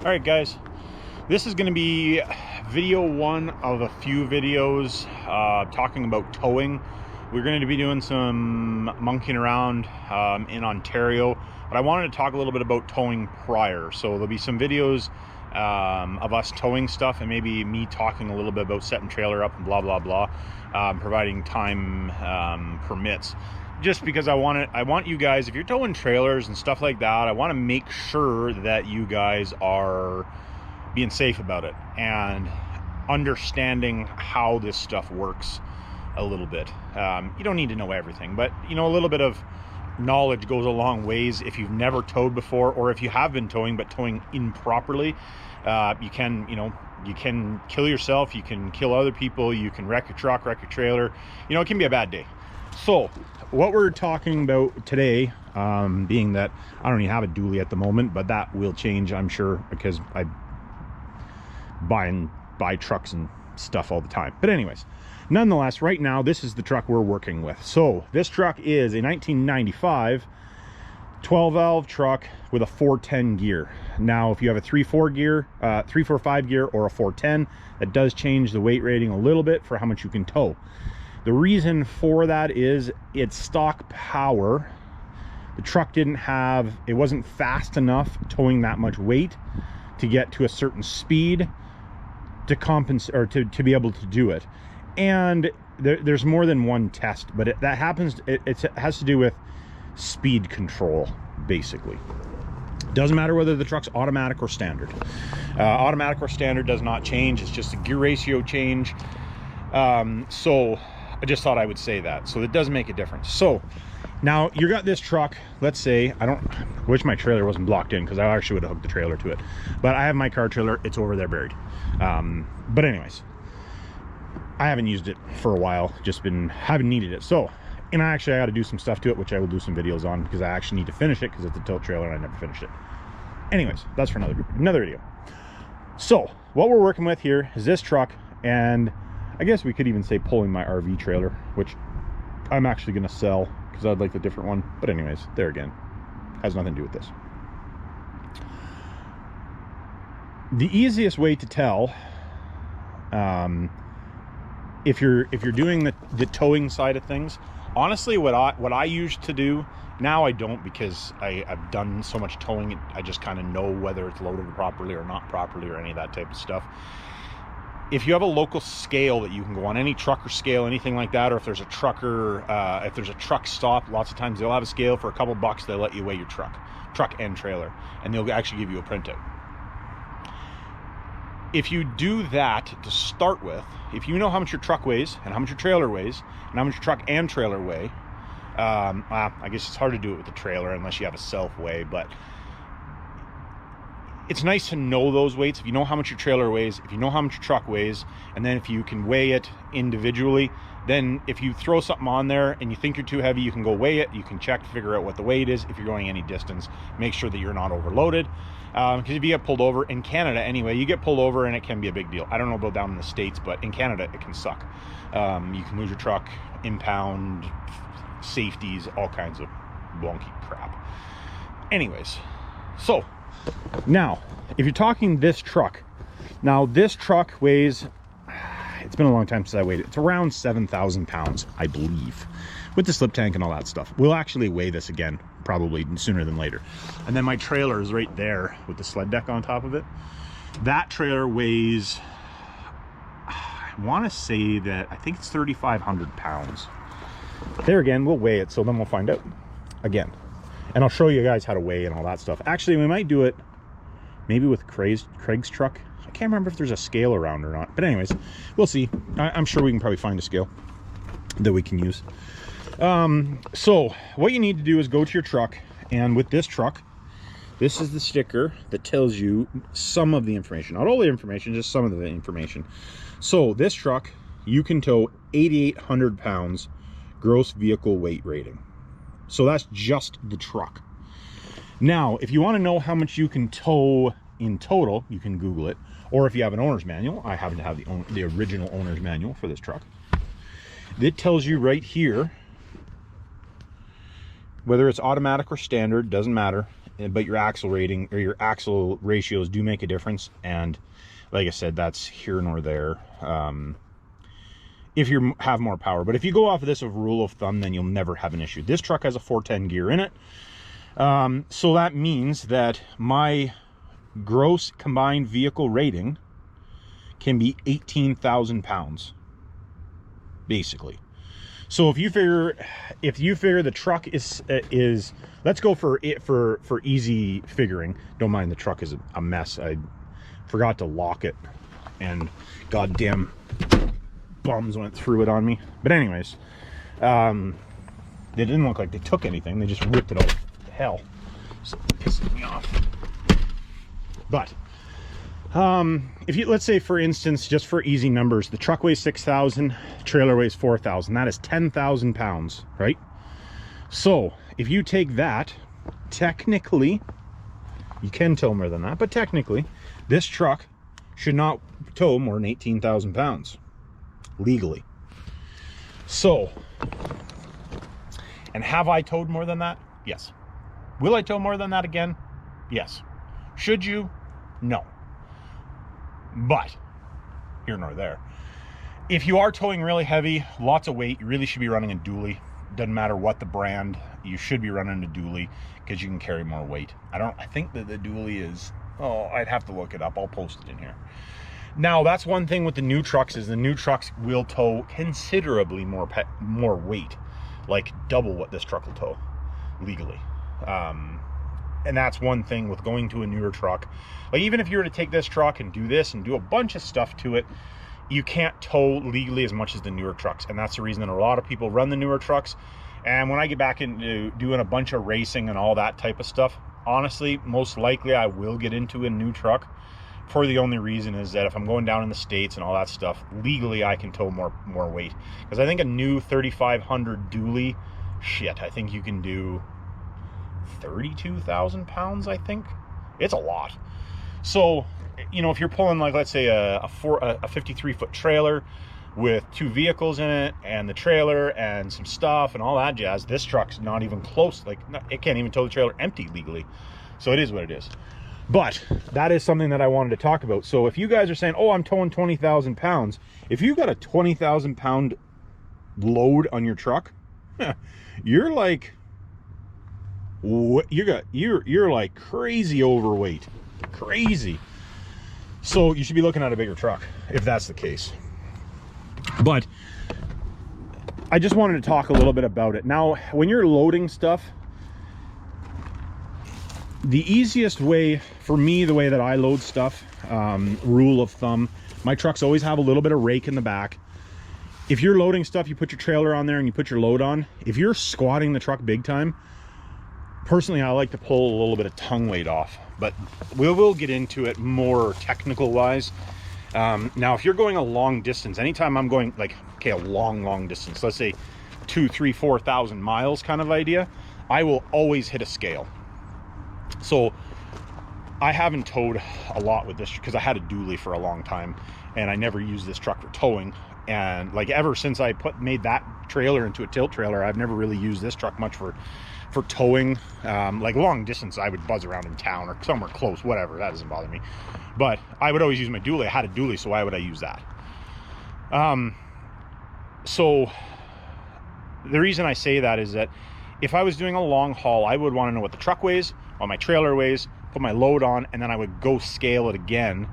All right, guys, this is going to be video one of a few videos talking about towing. We're going to be doing some monkeying around in Ontario, but I wanted to talk a little bit about towing prior. So there'll be some videos of us towing stuff and maybe me talking a little bit about setting trailer up and blah blah blah, providing time permits. Just because I want you guys, if you're towing trailers and stuff like that, I want to make sure that you guys are being safe about it and understanding how this stuff works a little bit. You don't need to know everything, but you know, a little bit of knowledge goes a long ways. If you've never towed before, or if you have been towing but towing improperly, you can kill yourself, you can kill other people, you can wreck your truck, wreck your trailer. You know, it can be a bad day. So what we're talking about today, being that I don't even have a dually at the moment, but that will change, I'm sure, because I buy trucks and stuff all the time. But anyways, nonetheless, right now this is the truck we're working with. So this truck is a 1995 12 valve truck with a 410 gear. Now if you have a 3.4 gear, 3.45 gear, or a 410, that does change the weight rating a little bit for how much you can tow. The reason for that is it's stock power. The truck it wasn't fast enough towing that much weight to get to a certain speed to compensate, or to be able to do it. And there's more than one test, but it has to do with speed control, basically. Doesn't matter whether the truck's automatic or standard. Automatic or standard does not change. It's just a gear ratio change. So I just thought I would say that. So it does make a difference. So now you got this truck. Let's say, I wish my trailer wasn't blocked in, because I actually would have hooked the trailer to it. But I have my car trailer. It's over there buried. But anyways, I haven't used it for a while. Haven't needed it. So, and I got to do some stuff to it, which I will do some videos on, because I actually need to finish it, because it's a tow trailer and I never finished it. Anyways, that's for another video. So what we're working with here is this truck, and I guess we could even say pulling my RV trailer, which I'm actually going to sell because I'd like the different one. But anyways, there again, has nothing to do with this. The easiest way to tell if you're doing the towing side of things, honestly, what I used to do, now I don't, because I've done so much towing, I just kind of know whether it's loaded properly or not properly, or any of that type of stuff. If you have a local scale that you can go on, any trucker scale, anything like that, or if there's a trucker, if there's a truck stop, lots of times they'll have a scale for a couple bucks. They'll let you weigh your truck and trailer, and they'll actually give you a printout. If you do that to start with, if you know how much your truck weighs and how much your trailer weighs and how much your truck and trailer weigh, I guess it's hard to do it with the trailer unless you have a self weigh, but it's nice to know those weights. If you know how much your trailer weighs, if you know how much your truck weighs, and then if you can weigh it individually, then if you throw something on there and you think you're too heavy, you can go weigh it. You can check to figure out what the weight is. If you're going any distance, make sure that you're not overloaded. Because if you get pulled over, in Canada anyway, you get pulled over and it can be a big deal. I don't know about down in the States, but in Canada it can suck. You can lose your truck, impound, safeties, all kinds of wonky crap. Anyways, so now, if you're talking this truck, now this truck weighs, it's been a long time since I weighed it. It's around 7,000 pounds, I believe, with the slip tank and all that stuff. We'll actually weigh this again, probably sooner than later. And then my trailer is right there with the sled deck on top of it. That trailer weighs, I want to say that, I think it's 3,500 pounds. There again, we'll weigh it, so then we'll find out again. And I'll show you guys how to weigh and all that stuff. Actually, we might do it maybe with Craig's truck. I can't remember if there's a scale around or not. But anyways, we'll see. I'm sure we can probably find a scale that we can use. So what you need to do is go to your truck. And with this truck, this is the sticker that tells you some of the information. Not all the information, just some of the information. So this truck, you can tow 8,800 pounds gross vehicle weight rating. So that's just the truck. Now, if you want to know how much you can tow in total, you can Google it. Or if you have an owner's manual, I happen to have the original owner's manual for this truck. It tells you right here, whether it's automatic or standard, doesn't matter. but your axle rating or your axle ratios do make a difference. And like I said, that's here nor there. If you have more power, but if you go off of this of rule of thumb, then you'll never have an issue. This truck has a 410 gear in it. So that means that my gross combined vehicle rating can be 18,000 pounds, basically. So if you figure the truck is let's go for easy figuring. Don't mind the truck is a mess. I forgot to lock it, and goddamn bums went through it on me. But anyways, they didn't look like they took anything. They just ripped it out. The hell, so it pisses me off. But if you, let's say for instance, just for easy numbers, the truck weighs 6,000, trailer weighs 4,000. That is 10,000 pounds, right? So if you take that, technically, you can tow more than that, but technically, this truck should not tow more than 18,000 pounds legally. So, and have I towed more than that? Yes. Will I tow more than that again? Yes. Should you? No. But here nor there. If you are towing really heavy, lots of weight, you really should be running a dually. Doesn't matter what the brand, you should be running a dually because you can carry more weight. I think that the dually is, oh, I'd have to look it up. I'll post it in here. Now, that's one thing with the new trucks is the new trucks will tow considerably more weight, like double what this truck will tow legally. And that's one thing with going to a newer truck. Like, even if you were to take this truck and do this and do a bunch of stuff to it, you can't tow legally as much as the newer trucks. And that's the reason that a lot of people run the newer trucks. And when I get back into doing a bunch of racing and all that type of stuff, honestly, most likely I will get into a new truck, for the only reason is that if I'm going down in the States and all that stuff, legally I can tow more weight. Because I think a new 3,500 dually, shit, I think you can do 32,000 pounds, I think. It's a lot. So, you know, if you're pulling, like, let's say a 53-foot trailer with 2 vehicles in it and the trailer and some stuff and all that jazz, this truck's not even close. Like, it can't even tow the trailer empty legally. So it is what it is. But that is something that I wanted to talk about. So if you guys are saying, oh, I'm towing 20,000 pounds, if you've got a 20,000 pound load on your truck, you're like, you're like crazy overweight. Crazy. So you should be looking at a bigger truck if that's the case. But I just wanted to talk a little bit about it. Now, when you're loading stuff, the easiest way for me, the way that I load stuff, rule of thumb, my trucks always have a little bit of rake in the back. If you're loading stuff, you put your trailer on there and you put your load on. If you're squatting the truck big time, personally, I like to pull a little bit of tongue weight off, but we will get into it more technical wise. Now, if you're going a long distance, anytime I'm going like, okay, a long distance, let's say 2,000, 3,000, 4,000 miles kind of idea, I will always hit a scale. So I haven't towed a lot with this because I had a dually for a long time and I never used this truck for towing. And like ever since I made that trailer into a tilt trailer, I've never really used this truck much for towing. Like long distance, I would buzz around in town or somewhere close, whatever, that doesn't bother me. But I would always use my dually. I had a dually, so why would I use that? So the reason I say that is that if I was doing a long haul, I would want to know what the truck weighs, what my trailer weighs, put my load on, and then I would go scale it again,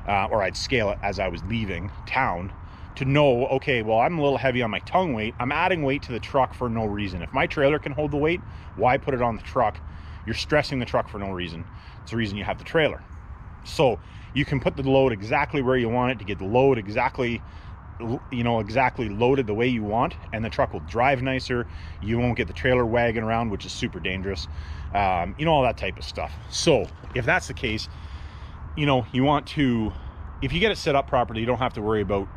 or I'd scale it as I was leaving town to know, okay, well, I'm a little heavy on my tongue weight. I'm adding weight to the truck for no reason. If my trailer can hold the weight, why put it on the truck? You're stressing the truck for no reason. It's the reason you have the trailer. So you can put the load exactly where you want it to get the load exactly, you know, exactly loaded the way you want, and the truck will drive nicer. You won't get the trailer wagging around, which is super dangerous. You know, all that type of stuff. So if that's the case, you know, you want to, if you get it set up properly, you don't have to worry about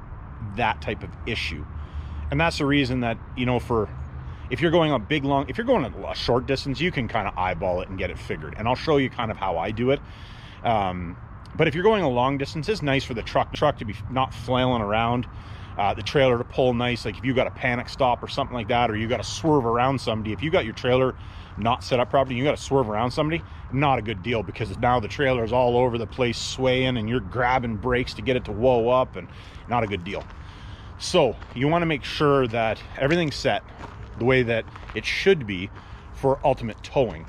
that type of issue. And that's the reason that, you know, if you're going if you're going a short distance, you can kind of eyeball it and get it figured. And I'll show you kind of how I do it. But if you're going a long distance, it's nice for the truck to be not flailing around, the trailer to pull nice. Like if you got a panic stop or something like that, or you got to swerve around somebody, if you got your trailer not set up properly, you got to swerve around somebody, not a good deal, because now the trailer is all over the place swaying and you're grabbing brakes to get it to whoa up, and not a good deal. So you want to make sure that everything's set the way that it should be for ultimate towing.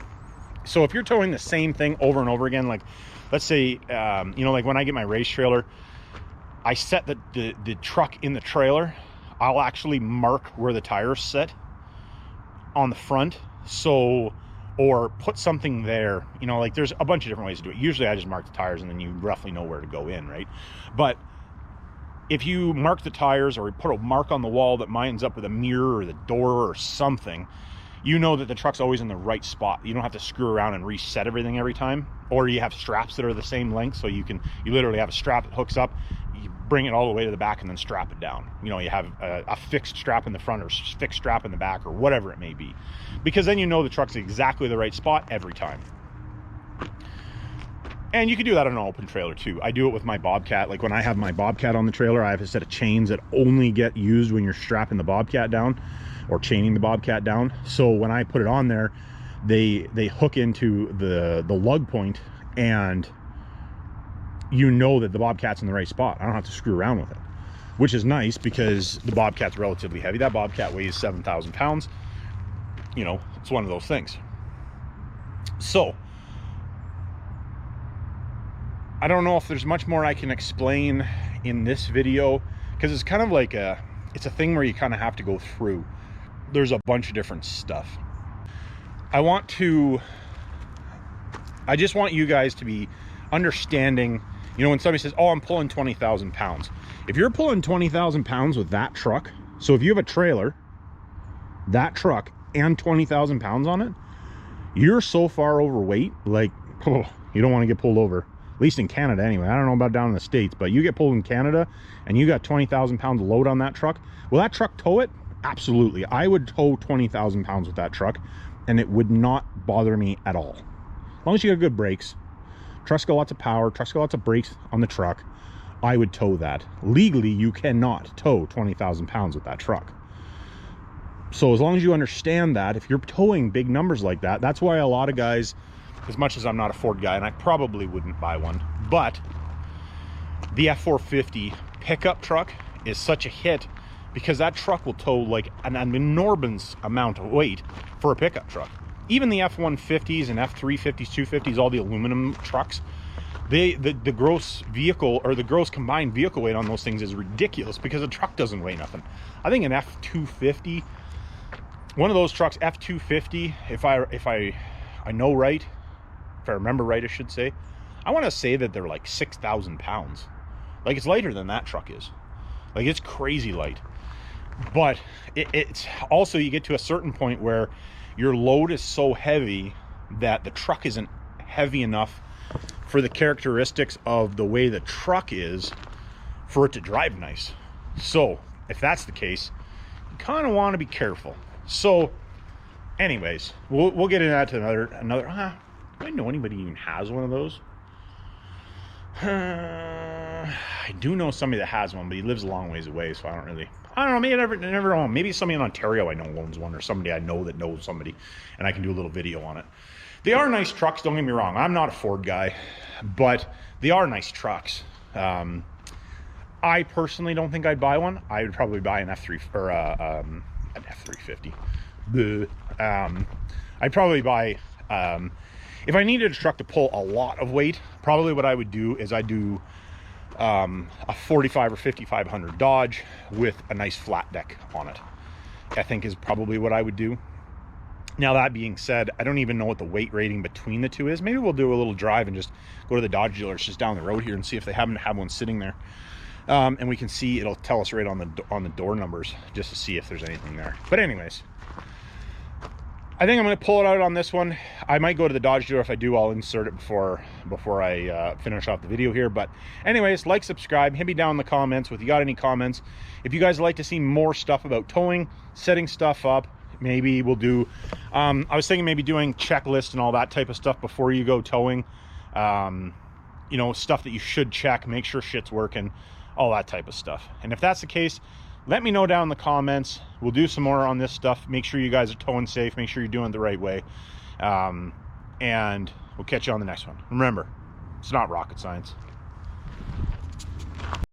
So if you're towing the same thing over and over again, like let's say, you know, like when I get my race trailer, I set the truck in the trailer. I'll actually mark where the tires sit on the front. So, or put something there, you know, like there's a bunch of different ways to do it. Usually I just mark the tires and then you roughly know where to go in, right? But if you mark the tires or put a mark on the wall that lines up with a mirror or the door or something, you know that the truck's always in the right spot. You don't have to screw around and reset everything every time. Or you have straps that are the same length, so you literally have a strap that hooks up, you bring it all the way to the back and then strap it down. You know, you have a fixed strap in the front or fixed strap in the back or whatever it may be. Because then you know the truck's exactly the right spot every time. And you can do that on an open trailer too. I do it with my Bobcat. Like when I have my Bobcat on the trailer, I have a set of chains that only get used when you're strapping the Bobcat down or chaining the Bobcat down. So when I put it on there, they hook into the lug point, and you know that the Bobcat's in the right spot. I don't have to screw around with it, which is nice because the Bobcat's relatively heavy. That Bobcat weighs 7,000 pounds. You know, it's one of those things. So I don't know if there's much more I can explain in this video, because it's kind of like it's a thing where you kind of have to go through. There's a bunch of different stuff. I just want you guys to be understanding, you know, when somebody says, oh, I'm pulling 20,000 pounds. If you're pulling 20,000 pounds with that truck, so if you have a trailer, that truck, and 20,000 pounds on it, you're so far overweight, like, oh, you don't want to get pulled over. At least in Canada anyway. I don't know about down in the States, but you get pulled in Canada and you got 20,000 pounds load on that truck. Will that truck tow it? Absolutely. I would tow 20,000 pounds with that truck and it would not bother me at all. As long as you got good brakes, truck's got lots of power, truck's got lots of brakes on the truck, I would tow that. Legally, you cannot tow 20,000 pounds with that truck. So as long as you understand that, if you're towing big numbers like that, that's why a lot of guys, as much as I'm not a Ford guy, and I probably wouldn't buy one, but the F450 pickup truck is such a hit because that truck will tow like an enormous amount of weight for a pickup truck. Even the F-150s and F-350s, 250s, all the aluminum trucks, the gross vehicle or the gross combined vehicle weight on those things is ridiculous because the truck doesn't weigh nothing. I think an F-250, one of those trucks, F-250, if I know right, if I remember right, I should say, I want to say that they're like 6,000 pounds. Like it's lighter than that truck is. Like it's crazy light. But it's also, you get to a certain point where your load is so heavy that the truck isn't heavy enough for the characteristics of the way the truck is for it to drive nice. So if that's the case, you kind of want to be careful. So anyways, we'll get into that to another do I know anybody even has one of those? I do know somebody that has one, but he lives a long ways away, so I don't know, maybe I never own. Maybe somebody in Ontario I know owns one, or somebody I know that knows somebody, and I can do a little video on it. They are nice trucks, don't get me wrong. I'm not a Ford guy, but they are nice trucks. I personally don't think I'd buy one. I would probably buy an F3 or an F350. I'd probably buy if I needed a truck to pull a lot of weight, probably what I would do is I'd do a 45 or 5500 Dodge with a nice flat deck on it. I think is probably what I would do. Now that being said, I don't even know what the weight rating between the two is. Maybe we'll do a little drive and just go to the Dodge dealers just down the road here and see if they happen to have one sitting there. And we can see, it'll tell us right on the door numbers just to see if there's anything there. But anyways, I think I'm going to pull it out on this one. I might go to the Dodge dealer. If I do, I'll insert it before I finish off the video here. But anyways, like, subscribe, hit me down in the comments if you got any comments. If you guys like to see more stuff about towing, setting stuff up, maybe we'll do, I was thinking maybe doing checklists and all that type of stuff before you go towing. You know, stuff that you should check, make sure shit's working, all that type of stuff. And if that's the case, let me know down in the comments. We'll do some more on this stuff. Make sure you guys are towing safe. Make sure you're doing it the right way. And we'll catch you on the next one. Remember, it's not rocket science.